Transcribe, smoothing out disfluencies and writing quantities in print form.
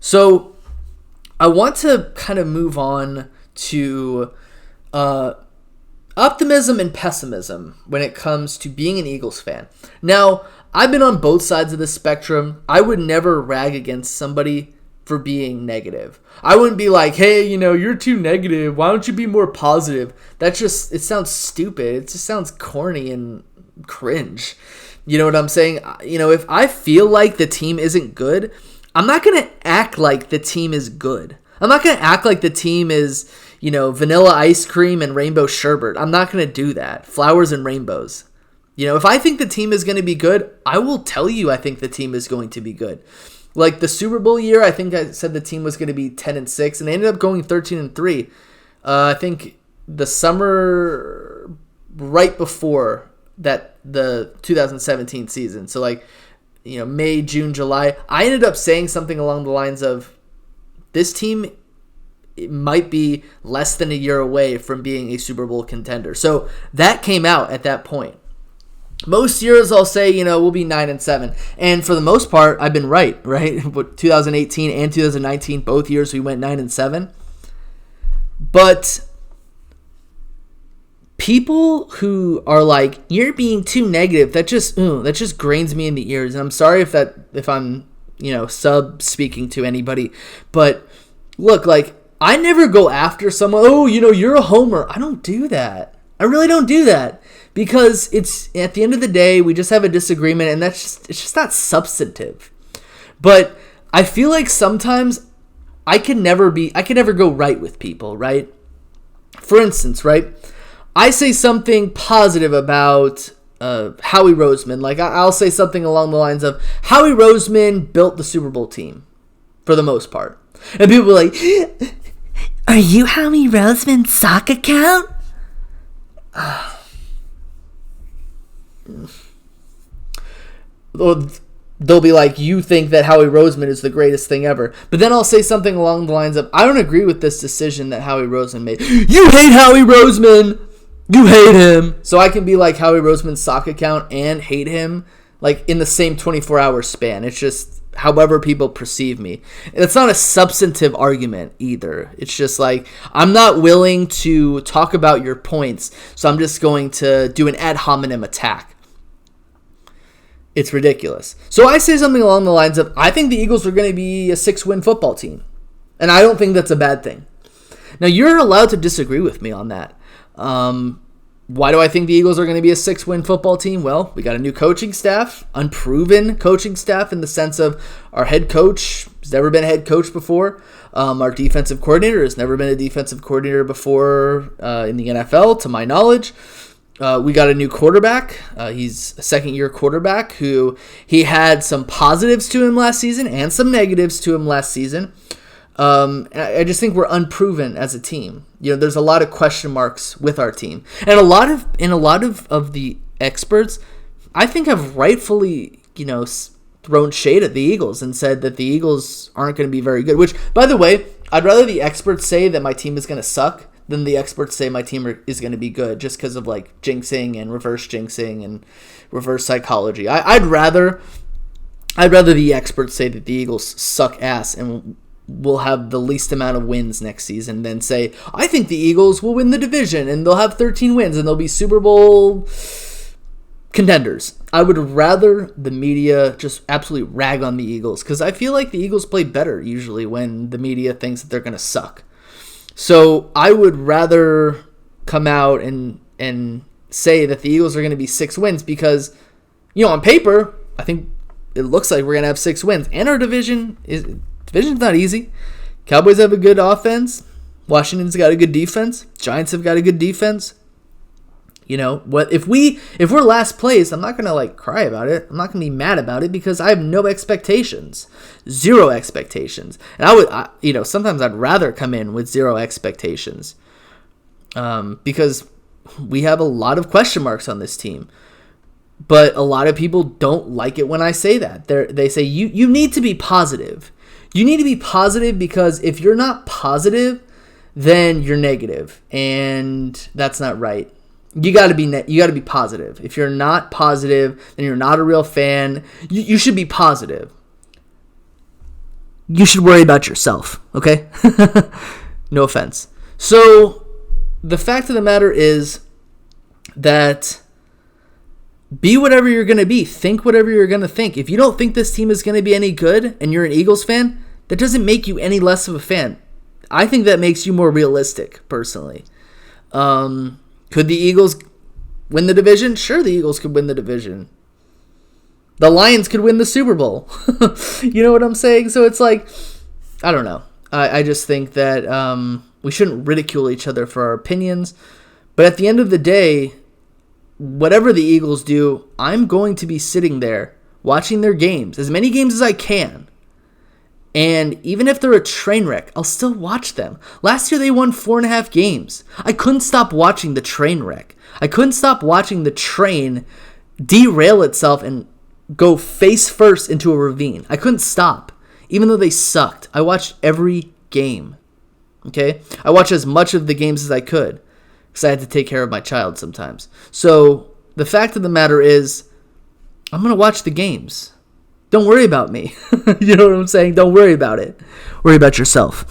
So I want to kind of move on to optimism and pessimism when it comes to being an Eagles fan. Now, I've been on both sides of the spectrum. I would never rag against somebody for being negative. I wouldn't be like, hey, you're too negative. Why don't you be more positive? It sounds stupid. It just sounds corny and cringe. You know what I'm saying? If I feel like the team isn't good, I'm not going to act like the team is good. I'm not going to act like the team is, vanilla ice cream and rainbow sherbet. I'm not going to do that. Flowers and rainbows. If I think the team is going to be good, I will tell you I think the team is going to be good. Like the Super Bowl year, I think I said the team was going to be 10-6, and they ended up going 13-3. I think the summer right before that, the 2017 season. So May, June, July, I ended up saying something along the lines of, this team, it might be less than a year away from being a Super Bowl contender. So that came out at that point. Most years I'll say, we'll be 9-7. And for the most part, I've been right? 2018 and 2019, both years we went 9-7. But people who are like, you're being too negative, that just grains me in the ears. And I'm sorry if I'm, sub-speaking to anybody. But look, I never go after someone, you're a homer. I don't do that. I really don't do that. Because it's, at the end of the day, we just have a disagreement, and it's just not substantive. But I feel like sometimes I can never go right with people, right? For instance, right? I say something positive about Howie Roseman. I'll say something along the lines of, Howie Roseman built the Super Bowl team, for the most part. And people are like, are you Howie Roseman's sock account? They'll be like, you think that Howie Roseman is the greatest thing ever. But then I'll say something along the lines of, I don't agree with this decision that Howie Roseman made. You hate Howie Roseman! You hate him! So I can be like Howie Roseman's sock account and hate him, in the same 24-hour span. It's just however people perceive me. And it's not a substantive argument either. It's just I'm not willing to talk about your points, so I'm just going to do an ad hominem attack. It's ridiculous. So I say something along the lines of, I think the Eagles are going to be a 6-win football team. And I don't think that's a bad thing. Now, you're allowed to disagree with me on that. Why do I think the Eagles are going to be a 6-win football team? Well, we got a new coaching staff, unproven coaching staff in the sense of our head coach has never been a head coach before. Our defensive coordinator has never been a defensive coordinator before in the NFL, to my knowledge. We got a new quarterback. He's a second-year quarterback who he had some positives to him last season and some negatives to him last season. I just think we're unproven as a team. There's a lot of question marks with our team, and a lot of the experts, I think, have rightfully thrown shade at the Eagles and said that the Eagles aren't going to be very good. Which, by the way, I'd rather the experts say that my team is going to suck than the experts say my team is going to be good, just because of jinxing and reverse jinxing and reverse psychology. I'd rather the experts say that the Eagles suck ass and will have the least amount of wins next season than say, I think the Eagles will win the division and they'll have 13 wins and they'll be Super Bowl contenders. I would rather the media just absolutely rag on the Eagles, because I feel like the Eagles play better usually when the media thinks that they're going to suck. So I would rather come out and say that the Eagles are going to be 6 wins because, on paper, I think it looks like we're going to have 6 wins. And our division's not easy. Cowboys have a good offense. Washington's got a good defense. Giants have got a good defense. If we're last place, I'm not gonna cry about it. I'm not gonna be mad about it because I have no expectations, 0 expectations. And sometimes I'd rather come in with 0 expectations, because we have a lot of question marks on this team. But a lot of people don't like it when I say that. They say you need to be positive. You need to be positive because if you're not positive, then you're negative, and that's not right. You got to be positive. If you're not positive, then you're not a real fan. You should be positive. you should worry about yourself, okay? No offense. So, the fact of the matter is that be whatever you're going to be. Think whatever you're going to think. If you don't think this team is going to be any good and you're an Eagles fan, that doesn't make you any less of a fan. I think that makes you more realistic, personally. Could the Eagles win the division? Sure, the Eagles could win the division. The Lions could win the Super Bowl. You know what I'm saying? So it's like, I don't know. I just think that we shouldn't ridicule each other for our opinions. But at the end of the day, whatever the Eagles do, I'm going to be sitting there watching their games, as many games as I can. And even if they're a train wreck, I'll still watch them. Last year they won 4.5 games. I couldn't stop watching the train wreck. I couldn't stop watching the train derail itself and go face first into a ravine. I couldn't stop, even though they sucked. I watched every game. Okay? I watched as much of the games as I could because I had to take care of my child sometimes. So the fact of the matter is, I'm going to watch the games. Don't worry about me. You know what I'm saying? Don't worry about it. Worry about yourself.